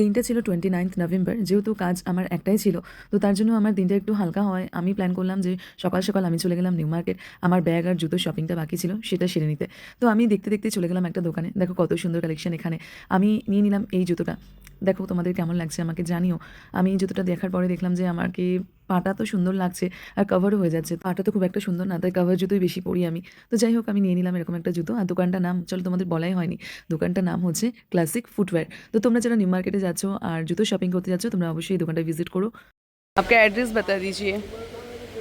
দিনটা ছিল 29th November. যেহেতু কাজ আমার একটাই ছিল, তো তার জন্য আমার দিনটা একটু হালকা হওয়ায় আমি প্ল্যান করলাম যে সকাল, সকাল আমি চলে গেলাম নিউ মার্কেট। আমার ব্যাগ আর জুতোর শপিংটা বাকি ছিল সেটা সেরে নিতে। তো আমি দেখতে, দেখতে চলে গেলাম একটা দোকানে। দেখো কত সুন্দর কালেকশন এখানে। আমি নিয়ে নিলাম এই জুতোটা। দেখো তোমাদের কেমন লাগছে আমাকে জানিও। আমি এই জুতোটা দেখার পরে দেখলাম যে আমাকে পাটা তো সুন্দর লাগছে আর কভারও হয়ে যাচ্ছে। পাটা তো খুব একটা সুন্দর না, তাই কভার জুতোই বেশি পরি আমি। তো যাই হোক আমি নিয়ে নিলাম এরকম একটা জুতো। আর দোকানটার নাম চলো তোমাদের বলাই হয়নি। দোকানটার নাম হচ্ছে ক্লাসিক ফুটওয়্যার। তো তোমরা যারা নিউ মার্কেটে যাচ্ছ আর জুতো শপিং করতে যাচ্ছ তোমরা অবশ্যই এই দোকানটা ভিজিট করো। आपका एड्रेस बता दीजिए।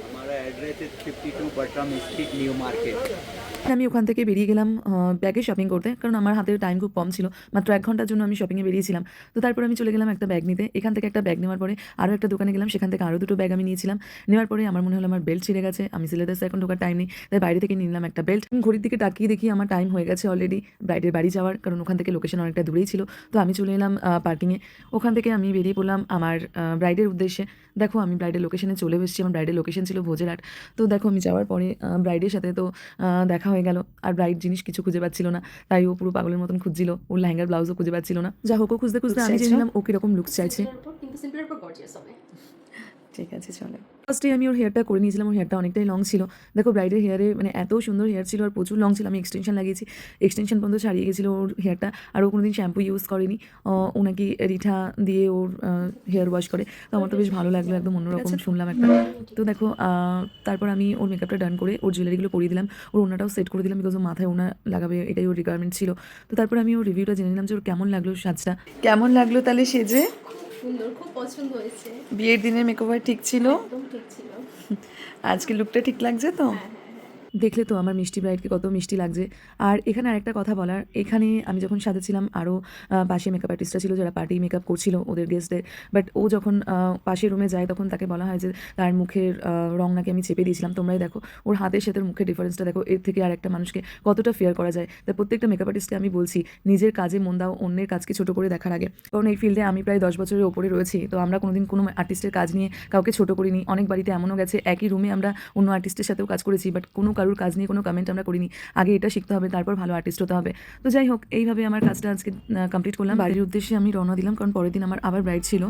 हमारा एड्रेस है 52 बटरम स्ट्रीट न्यू मार्केट। আমি ওখান থেকে বেরিয়ে গেলাম ব্যাগে শপিং করতে, কারণ আমার হাতে টাইম খুব কম ছিল। মাত্র ১ ঘন্টার জন্য আমি শপিংয়ে বেরিয়েছিলাম। তো তারপর আমি চলে গেলাম একটা ব্যাগ নিতে। এখান থেকে একটা ব্যাগ নেওয়ার পরে আরও একটা দোকানে গেলাম, সেখান থেকে আরও ২ টো ব্যাগ আমি নিয়েছিলাম। নেওয়ার পরে আমার মনে হলো আমার বেল্ট ছিঁড়ে গেছে। আমি সিলেদার্সে এখন ঢোকার টাইম নেই, তাই বাইরে থেকে নিয়ে নিলাম একটা বেল্ট। ঘড়ির দিকে তাকিয়ে দেখি আমার টাইম হয়ে গেছে অলরেডি ব্রাইডের বাড়ি যাওয়ার, কারণ ওখান থেকে লোকেশন অনেকটা দূরেই ছিল। তো আমি চলে এলাম পার্কিংয়ে। ওখান থেকে আমি বেরিয়ে পড়লাম আমার ব্রাইডের উদ্দেশ্যে। দেখো আমি ব্রাইডের লোকেশনে চলে এসেছি। আমার ব্রাইডের লোকেশন ছিল ভোজেরহাট। তো দেখো আমি যাওয়ার পরে ব্রাইডের সাথে তো দেখা হয়ে গেল। আর ব্রাইড জিনিস কিছু খুঁজে পাচ্ছিল না, তাই ও পুরো পাগলের মতন খুঁজছিল। ওর লেহেঙ্গার ব্লাউজও খুঁজে পাচ্ছিল না। যা হোক ও খুঁজতে খুঁজতে আমি জেনে নিলাম ও কিরকম লুকস চাইছে। কিন্তু সিম্পলের উপর গর্জিয়াস হবে। ঠিক আছে চলো। ফার্স্টে আমি ওর হেয়ারটা করে নিয়েছিলাম। ওর হেয়ারটা অনেকটাই লং ছিল। দেখো ব্রাইডের হেয়ারে মানে এত সুন্দর হেয়ার ছিল আর প্রচুর লং ছিল। আমি এক্সটেনশন লাগিয়েছি, এক্সটেনশন পর্যন্ত ছাড়িয়ে গেছিলো ওর হেয়ারটা। আর ও কোনোদিন শ্যাম্পু ইউজ করেনি। ও নাকি রিঠা দিয়ে ওর হেয়ার ওয়াশ করে। তো আমার তো বেশ ভালো লাগলো, একদম অন্যরকম শুনলাম একটা। তো দেখো তারপর আমি ওর মেকআপটা ডান করে ওর জুয়েলারিগুলো পরিয়ে দিলাম। ওর ওড়নাটাও সেট করে দিলাম, বিকজ ও মাথায় ওড়না লাগাবে, এটাই ওর রিকোয়ারমেন্ট ছিল। তো তারপর আমি ওর রিভিউটা জেনে নিলাম যে ওর কেমন লাগলো সাজটা। কেমন লাগলো তাহলে সেজে? সুন্দর, খুব পছন্দ হয়েছে। বিয়ের দিনের মেকওভার ঠিক ছিল? একদম ঠিক ছিল। আজকে লুকটা ঠিক লাগছে তো? হ্যাঁ, হ্যাঁ, হ্যাঁ। দেখলে তো আমার মিষ্টি ব্রাইডকে কত মিষ্টি লাগছে। আর এখানে আরেকটা কথা বলার, এখানে আমি যখন সাজেছিলাম আরও পাশে মেকআপ আর্টিস্টরা ছিল যারা পার্টি মেকআপ করছিল ওদের গেস্টদের। বাট ও যখন পাশের রুমে যায় তখন তাকে বলা হয় যে তার মুখের রং নাকি আমি চেপে দিয়েছিলাম। তোমরাই দেখো ওর হাতের সাথে ওর মুখের ডিফারেন্সটা দেখো। এর থেকে আর একটা মানুষকে কতটা ফেয়ার করা যায়। তাই প্রত্যেকটা মেকআপ আর্টিস্টকে আমি বলছি নিজের কাজে মন দাও, অন্যের কাজকে ছোটো করে দেখার আগে। কারণ এই ফিল্ডে আমি প্রায় 10 বছরের ওপরে রয়েছি। তো আমরা কোনোদিন কোনো আর্টিস্টের কাজ নিয়ে কাউকে ছোটো করিনি। অনেক বাড়িতে এমনও গেছে একই রুমে আমরা অন্য আর্টিস্টের সাথেও কাজ করেছি, বাট কোনো কারুর কাজ নিয়ে কোনো কমেন্ট আমরা করিনি। আগে এটা শিখতে হবে, তারপর ভালো আর্টিস্ট হতে হবে। তো যাই হোক এইভাবে আমার কাজটা আজকে কমপ্লিট করলাম। বাড়ির উদ্দেশ্যে আমি রওনা দিলাম, কারণ পরের দিন আমার আবার ব্রাইড ছিল।